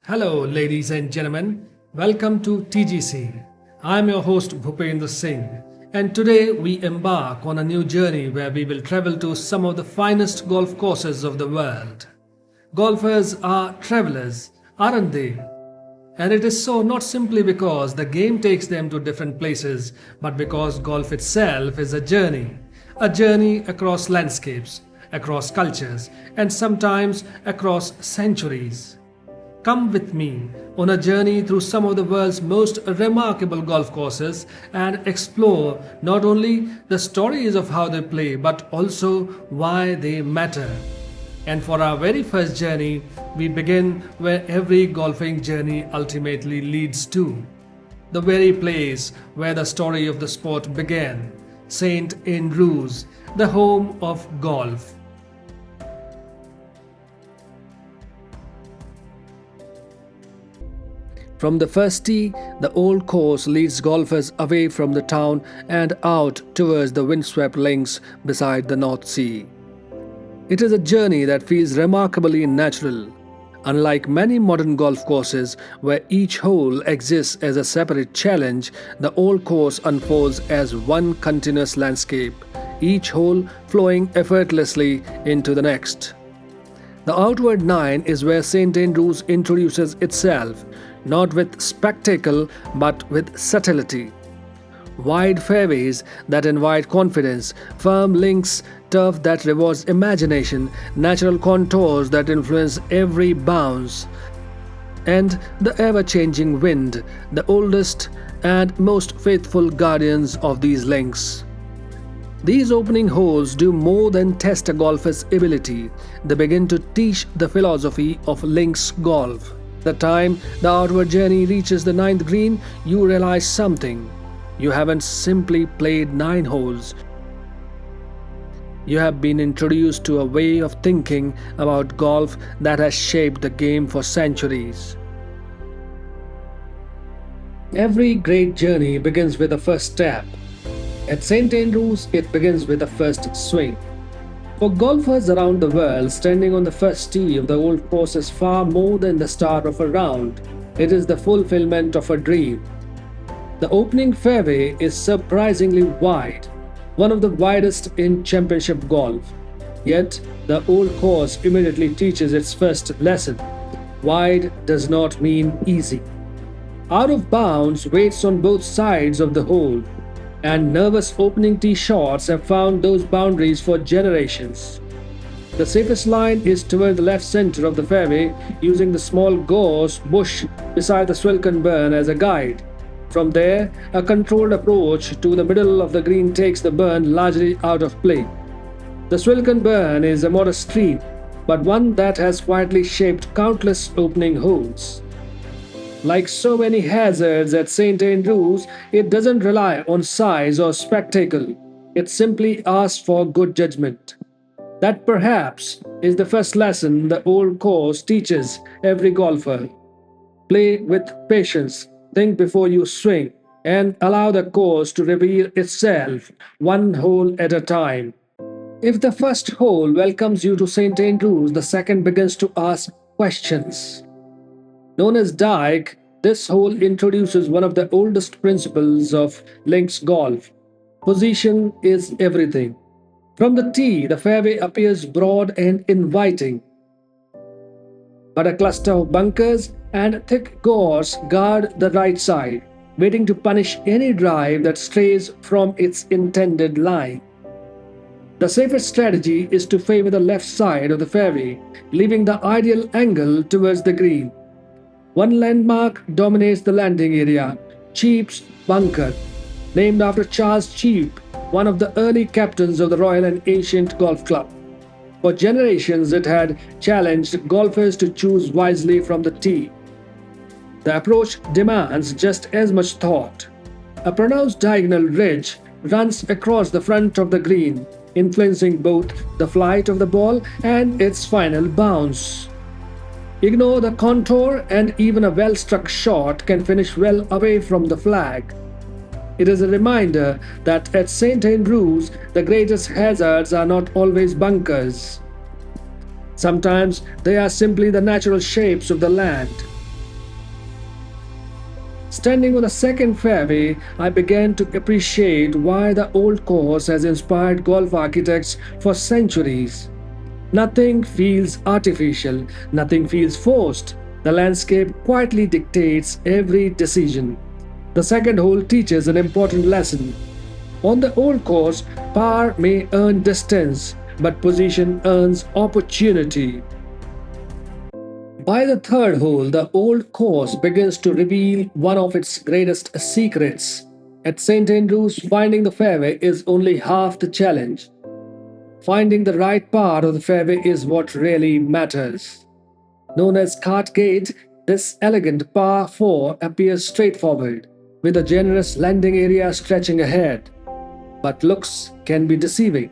Hello, ladies and gentlemen. Welcome to TGC. I'm your host Bhupendra Singh, and today we embark on a new journey where we will travel to some of the finest golf courses of the world. Golfers are travelers, aren't they? And it is so not simply because the game takes them to different places, but because golf itself is a journey across landscapes, across cultures, and sometimes across centuries. Come with me on a journey through some of the world's most remarkable golf courses and explore not only the stories of how they play but also why they matter. And for our very first journey, we begin where every golfing journey ultimately leads to the very place where the story of the sport began, St. Andrews, the home of golf. From the first tee, the old course leads golfers away from the town and out towards the windswept links beside the North Sea. It is a journey that feels remarkably natural. Unlike many modern golf courses where each hole exists as a separate challenge, the old course unfolds as one continuous landscape, each hole flowing effortlessly into the next. The outward nine is where St. Andrews introduces itself, not with spectacle but with subtlety. Wide fairways that invite confidence, firm links, turf that rewards imagination, natural contours that influence every bounce, and the ever-changing wind, the oldest and most faithful guardians of these links. These opening holes do more than test a golfer's ability, they begin to teach the philosophy of links golf. The time the outward journey reaches the ninth green, you realize something. You haven't simply played 9 holes. You have been introduced to a way of thinking about golf that has shaped the game for centuries. Every great journey begins with a first step. At St. Andrews, it begins with a first swing. For golfers around the world, standing on the first tee of the old course is far more than the start of a round. It is the fulfillment of a dream. The opening fairway is surprisingly wide, one of the widest in championship golf. Yet, the old course immediately teaches its first lesson. Wide does not mean easy. Out of bounds waits on both sides of the hole, and nervous opening tee shots have found those boundaries for generations. The safest line is toward the left center of the fairway, using the small gorse bush beside the Swilcan burn as a guide. From there, a controlled approach to the middle of the green takes the burn largely out of play. The Swilcan burn is a modest stream, but one that has quietly shaped countless opening holes. Like so many hazards at St. Andrews, it doesn't rely on size or spectacle. It simply asks for good judgment. That perhaps is the first lesson the old course teaches every golfer. Play with patience, think before you swing, and allow the course to reveal itself one hole at a time. If the first hole welcomes you to St. Andrews, the second begins to ask questions. Known as Dyke, this hole introduces one of the oldest principles of links golf. Position is everything. From the tee, the fairway appears broad and inviting, but a cluster of bunkers and thick gorse guard the right side, waiting to punish any drive that strays from its intended line. The safest strategy is to favor the left side of the fairway, leaving the ideal angle towards the green. One landmark dominates the landing area, Cheap's Bunker, named after Charles Cheap, one of the early captains of the Royal and Ancient Golf Club. For generations, it had challenged golfers to choose wisely from the tee. The approach demands just as much thought. A pronounced diagonal ridge runs across the front of the green, influencing both the flight of the ball and its final bounce. Ignore the contour, and even a well-struck shot can finish well away from the flag. It is a reminder that at St. Andrews, the greatest hazards are not always bunkers. Sometimes they are simply the natural shapes of the land. Standing on the second fairway, I began to appreciate why the old course has inspired golf architects for centuries. Nothing feels artificial, nothing feels forced. The landscape quietly dictates every decision. The second hole teaches an important lesson. On the old course, par may earn distance, but position earns opportunity. By the third hole, the old course begins to reveal one of its greatest secrets. At St. Andrews, finding the fairway is only half the challenge. Finding the right part of the fairway is what really matters. Known as Cart Gate, this elegant par 4 appears straightforward, with a generous landing area stretching ahead. But looks can be deceiving.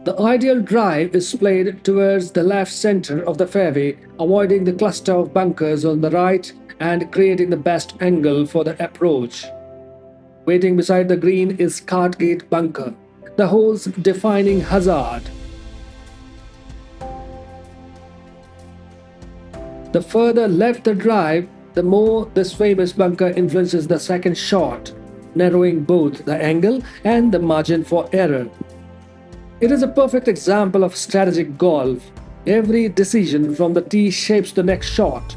The ideal drive is played towards the left center of the fairway, avoiding the cluster of bunkers on the right and creating the best angle for the approach. Waiting beside the green is Cartgate bunker, the hole's defining hazard. The further left the drive, the more this famous bunker influences the second shot, narrowing both the angle and the margin for error. It is a perfect example of strategic golf. Every decision from the tee shapes the next shot.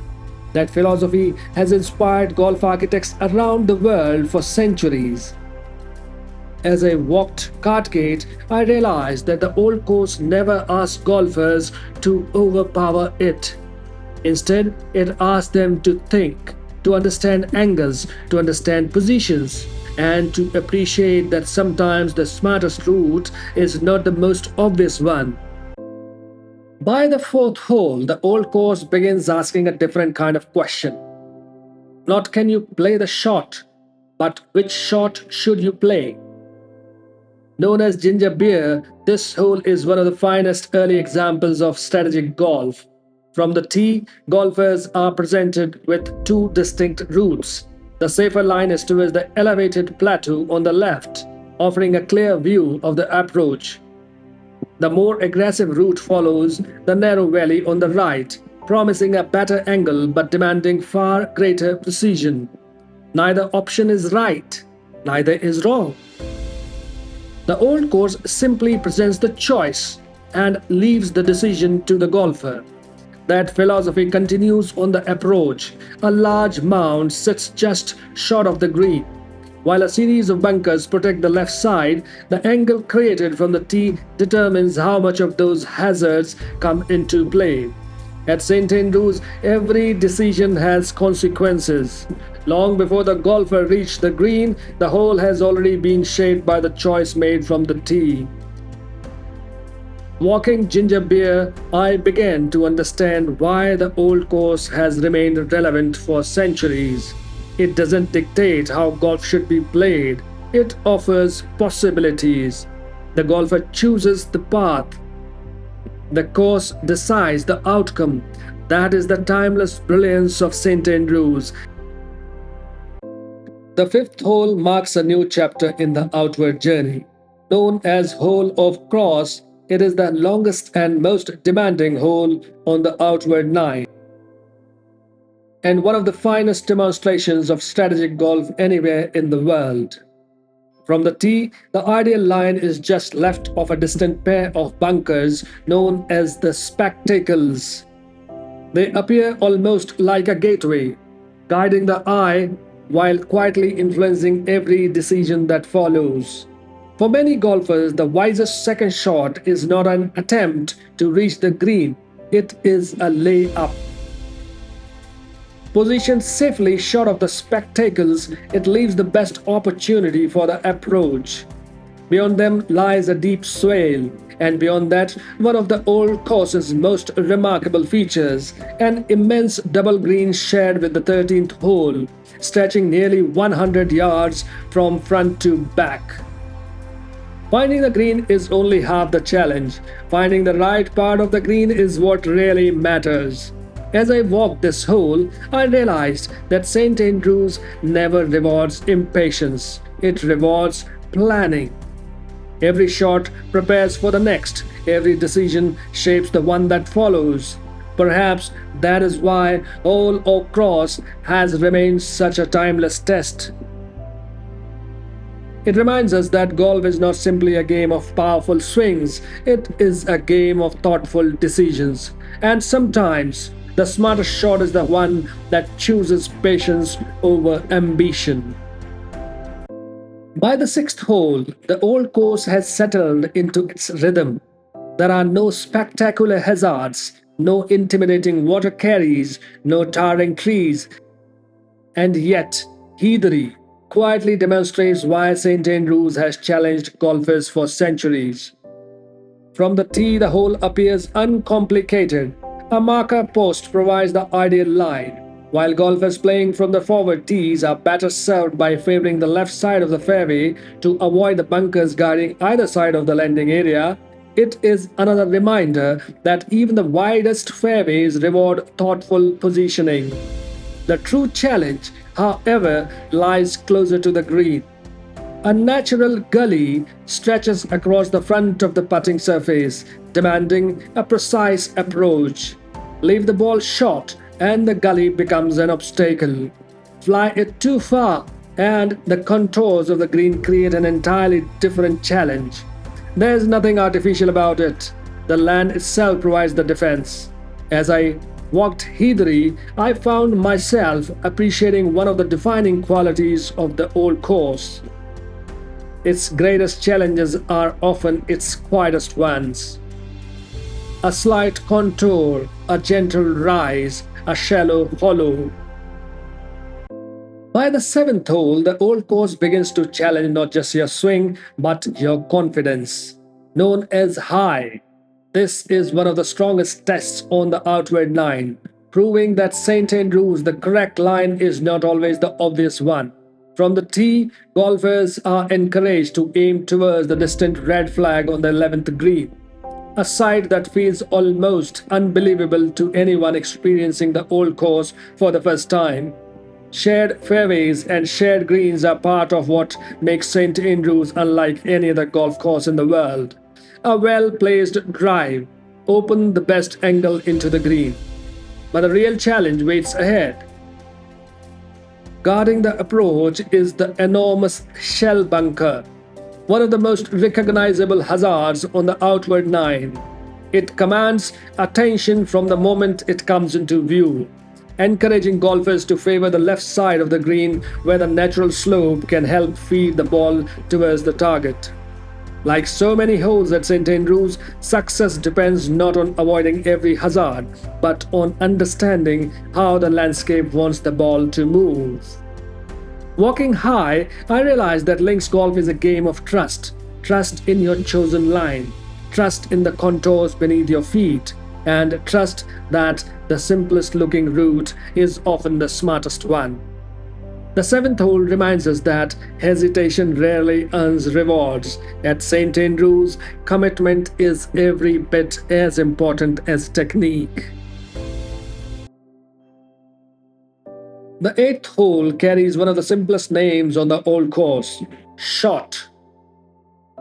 That philosophy has inspired golf architects around the world for centuries. As I walked Cartgate, I realized that the old course never asked golfers to overpower it. Instead, it asked them to think, to understand angles, to understand positions, and to appreciate that sometimes the smartest route is not the most obvious one. By the fourth hole, the old course begins asking a different kind of question. Not can you play the shot, but which shot should you play? Known as ginger beer, this hole is one of the finest early examples of strategic golf. From the tee, golfers are presented with two distinct routes. The safer line is towards the elevated plateau on the left, offering a clear view of the approach. The more aggressive route follows the narrow valley on the right, promising a better angle but demanding far greater precision. Neither option is right, neither is wrong. The old course simply presents the choice and leaves the decision to the golfer. That philosophy continues on the approach. A large mound sits just short of the green. While a series of bunkers protect the left side, the angle created from the tee determines how much of those hazards come into play. At St. Andrews, every decision has consequences. Long before the golfer reached the green, the hole has already been shaped by the choice made from the tee. Walking ginger beer, I began to understand why the old course has remained relevant for centuries. It doesn't dictate how golf should be played, it offers possibilities. The golfer chooses the path. The course decides the outcome. That is the timeless brilliance of St. Andrews. The fifth hole marks a new chapter in the outward journey. Known as Hole of Cross, it is the longest and most demanding hole on the outward nine, and one of the finest demonstrations of strategic golf anywhere in the world. From the tee, the ideal line is just left of a distant pair of bunkers known as the spectacles. They appear almost like a gateway, guiding the eye while quietly influencing every decision that follows. For many golfers, the wisest second shot is not an attempt to reach the green, it is a layup. Positioned safely short of the spectacles, it leaves the best opportunity for the approach. Beyond them lies a deep swale, and beyond that, one of the old course's most remarkable features, an immense double green shared with the 13th hole, stretching nearly 100 yards from front to back. Finding the green is only half the challenge. Finding the right part of the green is what really matters. As I walked this hole, I realized that St. Andrews never rewards impatience. It rewards planning. Every shot prepares for the next. Every decision shapes the one that follows. Perhaps that is why Old Oak Cross has remained such a timeless test. It reminds us that golf is not simply a game of powerful swings, it is a game of thoughtful decisions. And sometimes, the smartest shot is the one that chooses patience over ambition. By the sixth hole, the old course has settled into its rhythm. There are no spectacular hazards, no intimidating water carries, no towering trees, and yet, Heathery quietly demonstrates why St Andrews has challenged golfers for centuries. From the tee, the hole appears uncomplicated. A marker post provides the ideal line, while golfers playing from the forward tees are better served by favoring the left side of the fairway to avoid the bunkers guarding either side of the landing area. It is another reminder that even the widest fairways reward thoughtful positioning. The true challenge, however, lies closer to the green. A natural gully stretches across the front of the putting surface, demanding a precise approach. Leave the ball short, and the gully becomes an obstacle. Fly it too far, and the contours of the green create an entirely different challenge. There's nothing artificial about it. The land itself provides the defense. As I walked Heathery, I found myself appreciating one of the defining qualities of the old course. Its greatest challenges are often its quietest ones. A slight contour, a gentle rise, a shallow hollow. By the seventh hole, the old course begins to challenge not just your swing, but your confidence. Known as high, this is one of the strongest tests on the outward line, proving that St Andrews, the correct line, is not always the obvious one. From the tee, golfers are encouraged to aim towards the distant red flag on the 11th green, a sight that feels almost unbelievable to anyone experiencing the old course for the first time. Shared fairways and shared greens are part of what makes St Andrews unlike any other golf course in the world. A well-placed drive opens the best angle into the green. But the real challenge waits ahead. Guarding the approach is the enormous shell bunker, one of the most recognizable hazards on the outward nine. It commands attention from the moment it comes into view, encouraging golfers to favor the left side of the green where the natural slope can help feed the ball towards the target. Like so many holes at St Andrews, success depends not on avoiding every hazard, but on understanding how the landscape wants the ball to move. Walking high, I realized that links golf is a game of trust. Trust in your chosen line, trust in the contours beneath your feet, and trust that the simplest looking route is often the smartest one. The seventh hole reminds us that hesitation rarely earns rewards. At St Andrews, commitment is every bit as important as technique. The eighth hole carries one of the simplest names on the old course, Shot.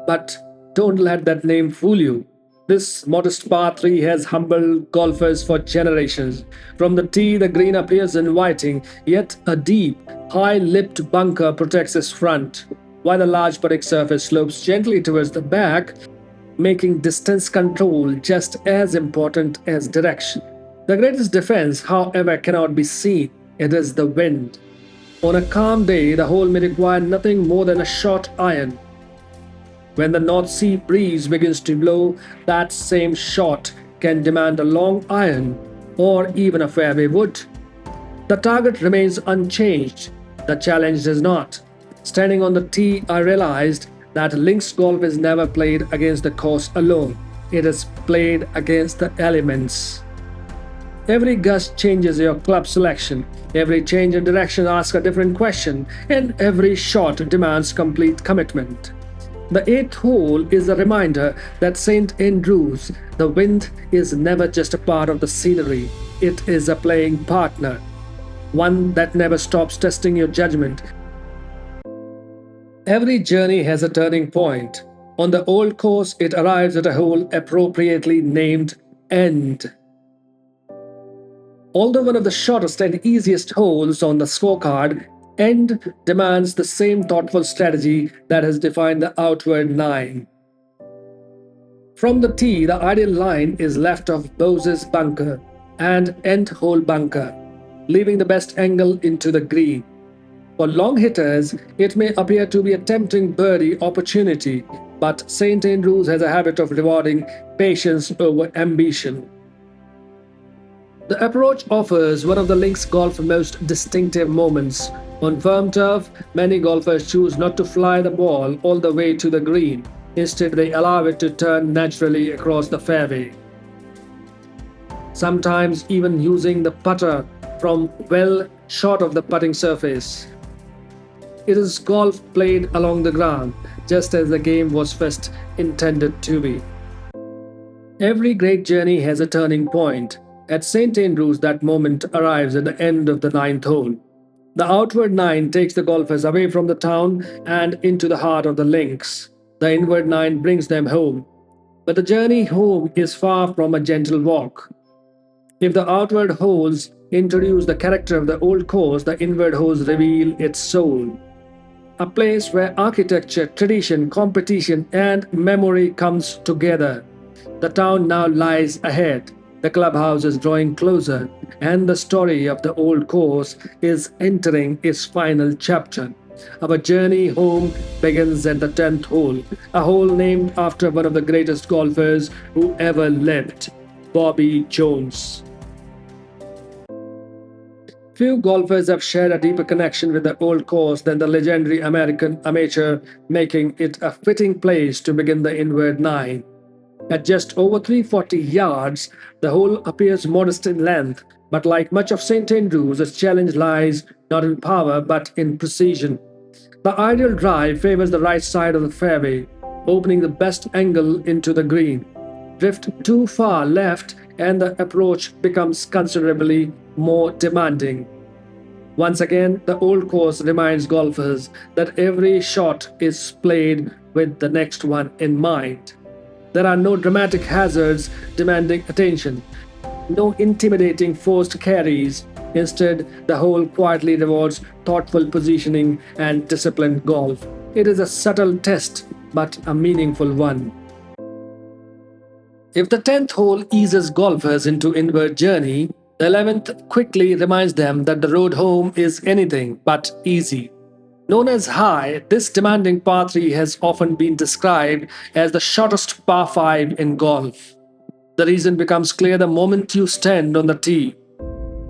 But don't let that name fool you. This modest par 3 has humbled golfers for generations. From the tee, the green appears inviting, yet a deep, high-lipped bunker protects its front, while the large putting surface slopes gently towards the back, making distance control just as important as direction. The greatest defense, however, cannot be seen. It is the wind. On a calm day, the hole may require nothing more than a short iron. When the North Sea breeze begins to blow, that same shot can demand a long iron or even a fairway wood. The target remains unchanged. The challenge does not. Standing on the tee, I realized that links golf is never played against the course alone. It is played against the elements. Every gust changes your club selection. Every change in direction asks a different question, and every shot demands complete commitment. The eighth hole is a reminder that St Andrews, the wind is never just a part of the scenery. It is a playing partner, one that never stops testing your judgment. Every journey has a turning point. On the old course, it arrives at a hole appropriately named End. Although one of the shortest and easiest holes on the scorecard, end demands the same thoughtful strategy that has defined the outward nine. From the tee, the ideal line is left of Bose's bunker and end hole bunker, leaving the best angle into the green. For long hitters, it may appear to be a tempting birdie opportunity, but St. Andrews has a habit of rewarding patience over ambition. The approach offers one of the links golf's most distinctive moments. On firm turf, many golfers choose not to fly the ball all the way to the green. Instead, they allow it to turn naturally across the fairway, sometimes even using the putter from well short of the putting surface. It is golf played along the ground, just as the game was first intended to be. Every great journey has a turning point. At St. Andrews, that moment arrives at the end of the ninth hole. The outward nine takes the golfers away from the town and into the heart of the links. The inward nine brings them home. But the journey home is far from a gentle walk. If the outward holes introduce the character of the old course, the inward holes reveal its soul. A place where architecture, tradition, competition, and memory comes together. The town now lies ahead. The clubhouse is drawing closer, and the story of the old course is entering its final chapter. Our journey home begins at the 10th hole, a hole named after one of the greatest golfers who ever lived, Bobby Jones. Few golfers have shared a deeper connection with the old course than the legendary American amateur, making it a fitting place to begin the inward nine. At just over 340 yards, the hole appears modest in length, but like much of St. Andrews, its challenge lies not in power but in precision. The ideal drive favors the right side of the fairway, opening the best angle into the green. Drift too far left and the approach becomes considerably more demanding. Once again, the old course reminds golfers that every shot is played with the next one in mind. There are no dramatic hazards demanding attention, no intimidating forced carries. Instead, the hole quietly rewards thoughtful positioning and disciplined golf. It is a subtle test, but a meaningful one. If the 10th hole eases golfers into inward journey, the 11th quickly reminds them that the road home is anything but easy. Known as high, this demanding par 3 has often been described as the shortest par 5 in golf. The reason becomes clear the moment you stand on the tee.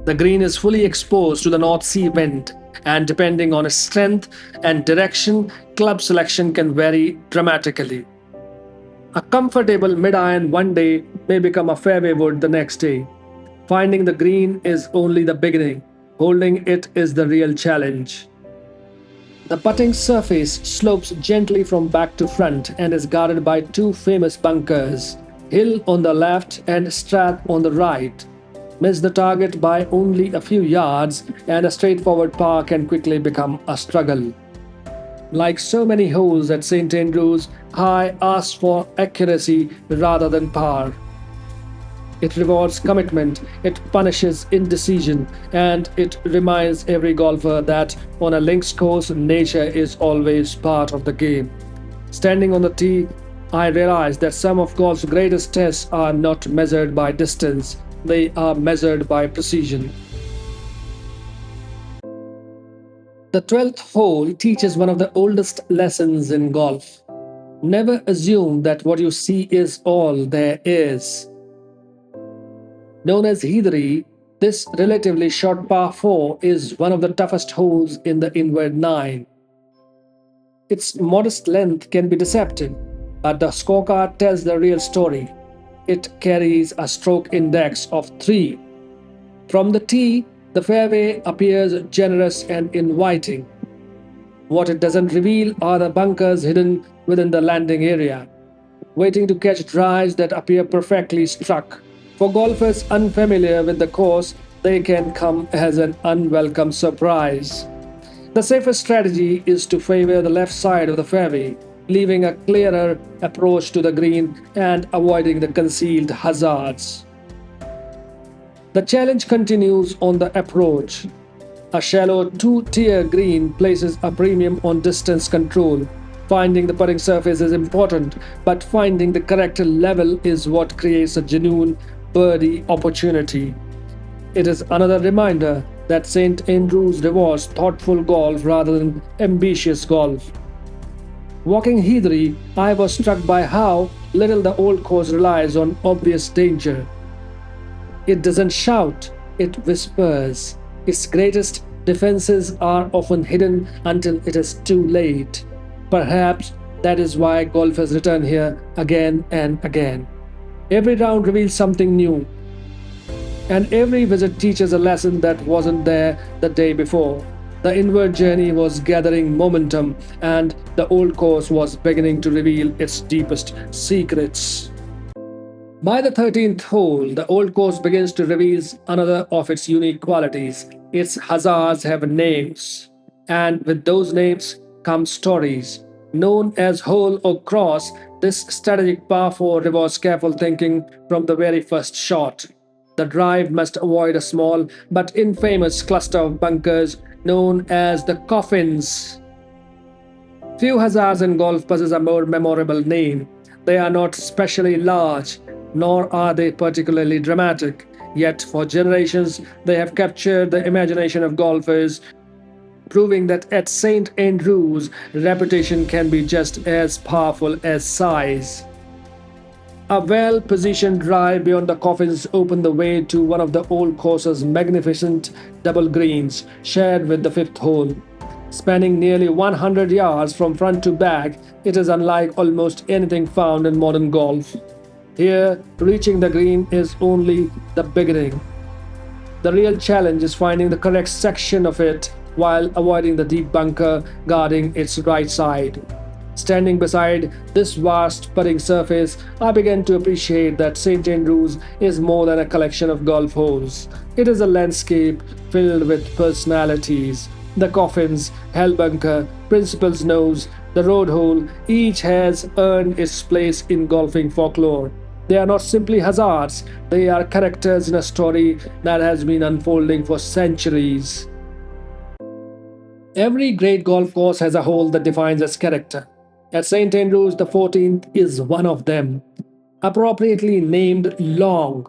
The green is fully exposed to the North Sea wind, and depending on its strength and direction, club selection can vary dramatically. A comfortable mid-iron one day may become a fairway wood the next day. Finding the green is only the beginning. Holding it is the real challenge. The putting surface slopes gently from back to front and is guarded by two famous bunkers, Hill on the left and Strath on the right. Miss the target by only a few yards and a straightforward par can quickly become a struggle. Like so many holes at St. Andrews, high asks for accuracy rather than par. It rewards commitment, it punishes indecision, and it reminds every golfer that on a links course, nature is always part of the game. Standing on the tee, I realized that some of golf's greatest tests are not measured by distance, they are measured by precision. The 12th hole teaches one of the oldest lessons in golf. Never assume that what you see is all there is. Known as Heathery, this relatively short par 4 is one of the toughest holes in the inward nine. Its modest length can be deceptive, but the scorecard tells the real story. It carries a stroke index of 3. From the tee, the fairway appears generous and inviting. What it doesn't reveal are the bunkers hidden within the landing area, waiting to catch drives that appear perfectly struck. For golfers unfamiliar with the course, they can come as an unwelcome surprise. The safest strategy is to favor the left side of the fairway, leaving a clearer approach to the green and avoiding the concealed hazards. The challenge continues on the approach. A shallow two-tier green places a premium on distance control. Finding the putting surface is important, but finding the correct level is what creates a genuine birdie opportunity. It is another reminder that St. Andrews rewards thoughtful golf rather than ambitious golf. Walking Heathery, I was struck by how little the old course relies on obvious danger. It doesn't shout, it whispers. Its greatest defenses are often hidden until it is too late. Perhaps that is why golfers return here again and again. Every round reveals something new, and every visit teaches a lesson that wasn't there the day before. The inward journey was gathering momentum, and the old course was beginning to reveal its deepest secrets. By the 13th hole, the old course begins to reveal another of its unique qualities. Its hazards have names, and with those names come stories. Known as hole or cross, this strategic par 4 rewards careful thinking from the very first shot. The drive must avoid a small but infamous cluster of bunkers known as the coffins. Few hazards in golf possess a more memorable name. They are not specially large, nor are they particularly dramatic. Yet, for generations, they have captured the imagination of golfers, proving that at St. Andrews, reputation can be just as powerful as size. A well-positioned drive beyond the coffins opened the way to one of the old course's magnificent double greens, shared with the fifth hole. Spanning nearly 100 yards from front to back, it is unlike almost anything found in modern golf. Here, reaching the green is only the beginning. The real challenge is finding the correct section of it while avoiding the deep bunker guarding its right side. Standing beside this vast putting surface, I began to appreciate that St. Andrews is more than a collection of golf holes. It is a landscape filled with personalities. The coffins, hell bunker, principal's nose, the road hole, each has earned its place in golfing folklore. They are not simply hazards, they are characters in a story that has been unfolding for centuries. Every great golf course has a hole that defines its character. At St. Andrews, the 14th is one of them, appropriately named Long.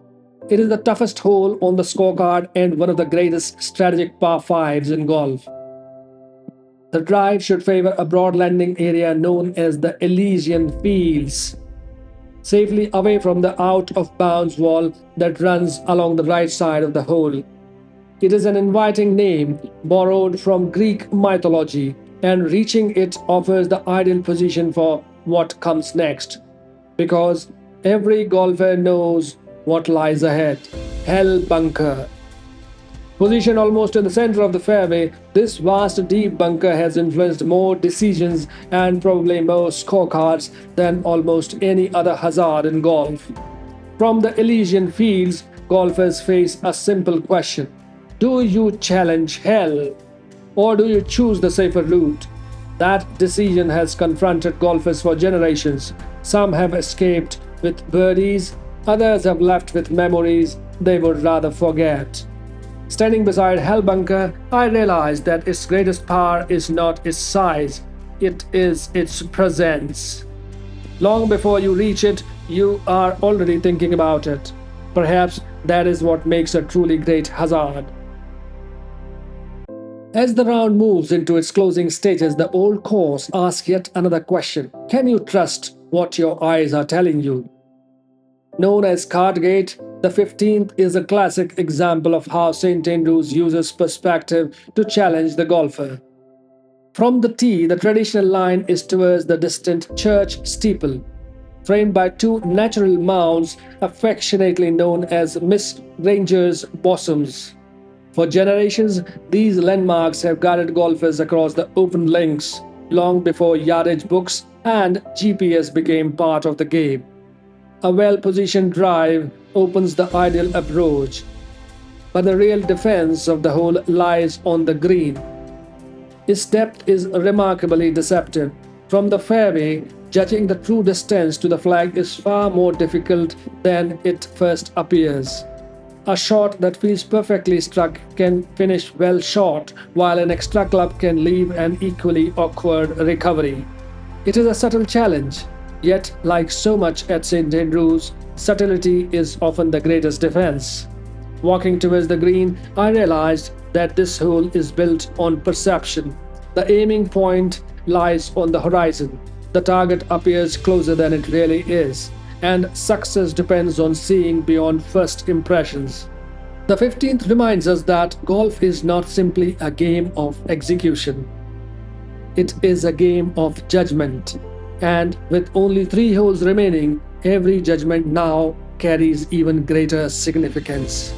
It is the toughest hole on the scorecard and one of the greatest strategic par 5s in golf. The drive should favor a broad landing area known as the Elysian Fields, safely away from the out-of-bounds wall that runs along the right side of the hole. It is an inviting name borrowed from Greek mythology, and reaching it offers the ideal position for what comes next. Because every golfer knows what lies ahead. Hell bunker. Positioned almost in the center of the fairway, this vast deep bunker has influenced more decisions and probably more scorecards than almost any other hazard in golf. From the Elysian Fields, golfers face a simple question. Do you challenge hell, or do you choose the safer route? That decision has confronted golfers for generations. Some have escaped with birdies, others have left with memories they would rather forget. Standing beside Hell Bunker, I realized that its greatest power is not its size, it is its presence. Long before you reach it, you are already thinking about it. Perhaps that is what makes a truly great hazard. As the round moves into its closing stages, the old course asks yet another question. Can you trust what your eyes are telling you? Known as Cardgate, the 15th is a classic example of how St. Andrews uses perspective to challenge the golfer. From the tee, the traditional line is towards the distant church steeple, framed by two natural mounds affectionately known as Miss Granger's Blossoms. For generations, these landmarks have guided golfers across the open links, long before yardage books and GPS became part of the game. A well-positioned drive opens the ideal approach, but the real defense of the hole lies on the green. Its depth is remarkably deceptive. From the fairway, judging the true distance to the flag is far more difficult than it first appears. A shot that feels perfectly struck can finish well short, while an extra club can leave an equally awkward recovery. It is a subtle challenge, yet, like so much at St Andrews, subtlety is often the greatest defense. Walking towards the green, I realized that this hole is built on perception. The aiming point lies on the horizon. The target appears closer than it really is, and success depends on seeing beyond first impressions. The 15th reminds us that golf is not simply a game of execution. It is a game of judgment, and with only 3 holes remaining, every judgment now carries even greater significance.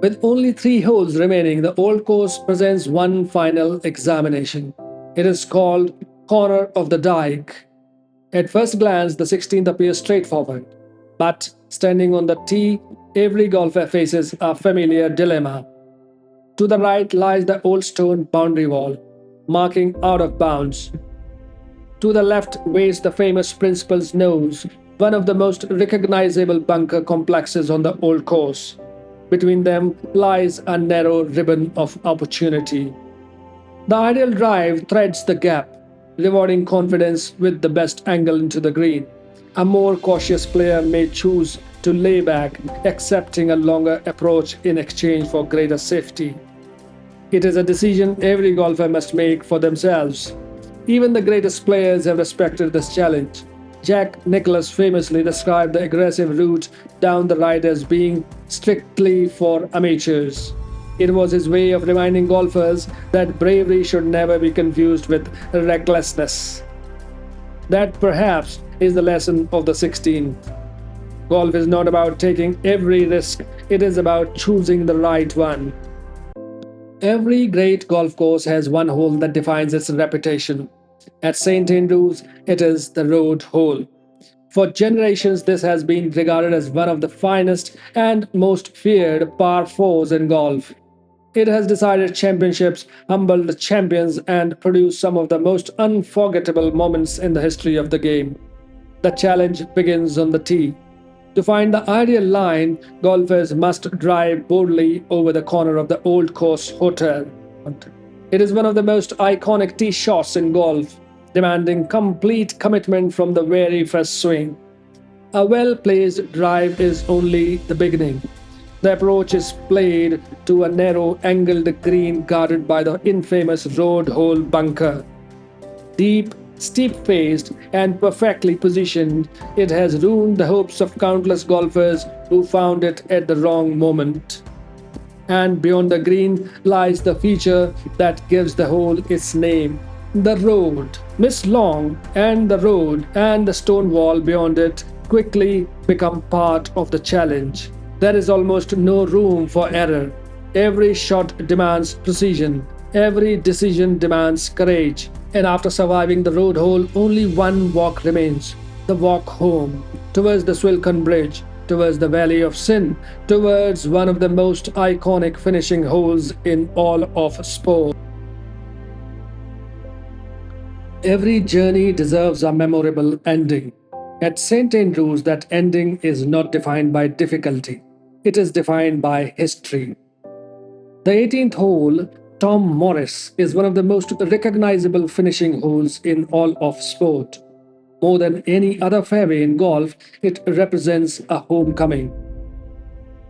With only 3 holes remaining, the old course presents one final examination. It is called Corner of the Dyke. At first glance, the 16th appears straightforward, but standing on the tee, every golfer faces a familiar dilemma. To the right lies the old stone boundary wall, marking out of bounds. To the left waits the famous Principal's Nose, one of the most recognizable bunker complexes on the old course. Between them lies a narrow ribbon of opportunity. The ideal drive threads the gap, rewarding confidence with the best angle into the green. A more cautious player may choose to lay back, accepting a longer approach in exchange for greater safety. It is a decision every golfer must make for themselves. Even the greatest players have respected this challenge. Jack Nicklaus famously described the aggressive route down the right as being strictly for amateurs. It was his way of reminding golfers that bravery should never be confused with recklessness. That perhaps is the lesson of the 16th. Golf is not about taking every risk, it is about choosing the right one. Every great golf course has one hole that defines its reputation. At St Andrews, it is the road hole. For generations, this has been regarded as one of the finest and most feared par fours in golf. It has decided championships, humbled champions, and produced some of the most unforgettable moments in the history of the game. The challenge begins on the tee. To find the ideal line, golfers must drive boldly over the corner of the Old Course Hotel. It is one of the most iconic tee shots in golf, demanding complete commitment from the very first swing. A well-placed drive is only the beginning. The approach is played to a narrow, angled green guarded by the infamous road hole bunker. Deep, steep-faced, and perfectly positioned, it has ruined the hopes of countless golfers who found it at the wrong moment. And beyond the green lies the feature that gives the hole its name, the road. Miss Long and the road and the stone wall beyond it quickly become part of the challenge. There is almost no room for error. Every shot demands precision. Every decision demands courage. And after surviving the road hole, only one walk remains. The walk home, towards the Swilcan Bridge, towards the Valley of Sin, towards one of the most iconic finishing holes in all of sport. Every journey deserves a memorable ending. At St Andrews, that ending is not defined by difficulty. It is defined by history. The 18th hole, Tom Morris, is one of the most recognizable finishing holes in all of sport. More than any other fairway in golf, it represents a homecoming.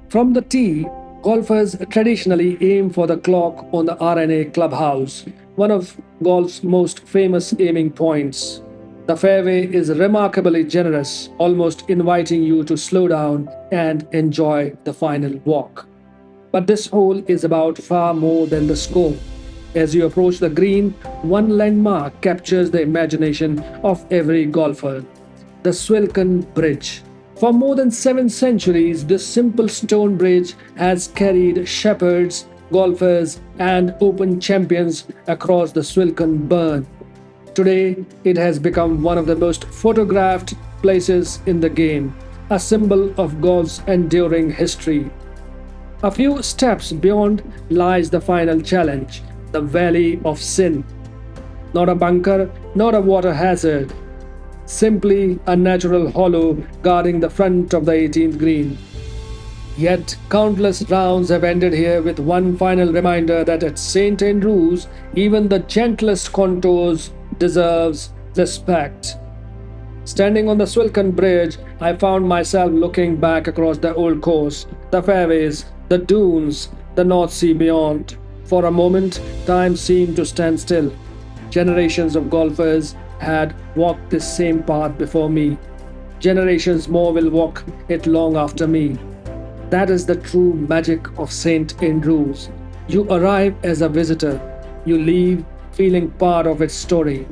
From the tee, golfers traditionally aim for the clock on the R&A clubhouse, one of golf's most famous aiming points. The fairway is remarkably generous, almost inviting you to slow down and enjoy the final walk. But this hole is about far more than the score. As you approach the green, one landmark captures the imagination of every golfer: the Swilcan Bridge. For more than 7 centuries, this simple stone bridge has carried shepherds, golfers, and open champions across the Swilcan burn. Today, it has become one of the most photographed places in the game, a symbol of golf's enduring history. A few steps beyond lies the final challenge, the Valley of Sin. Not a bunker, not a water hazard, simply a natural hollow guarding the front of the 18th green. Yet countless rounds have ended here with one final reminder that at St. Andrews, even the gentlest contours deserves respect. Standing on the Swilcan Bridge, I found myself looking back across the old course, the fairways, the dunes, the North Sea beyond. For a moment, time seemed to stand still. Generations of golfers had walked this same path before me. Generations more will walk it long after me. That is the true magic of St. Andrews. You arrive as a visitor, you leave feeling part of its story.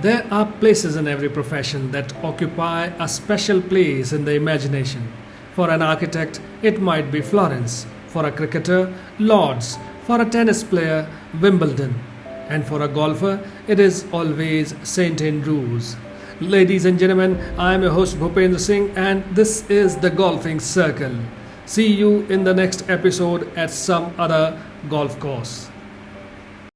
There are places in every profession that occupy a special place in the imagination. For an architect, it might be Florence. For a cricketer, Lord's. For a tennis player, Wimbledon. And for a golfer, it is always St. Andrews. Ladies and gentlemen, I am your host Bhupendra Singh, and this is the Golfing Circle. See you in the next episode at some other golf course.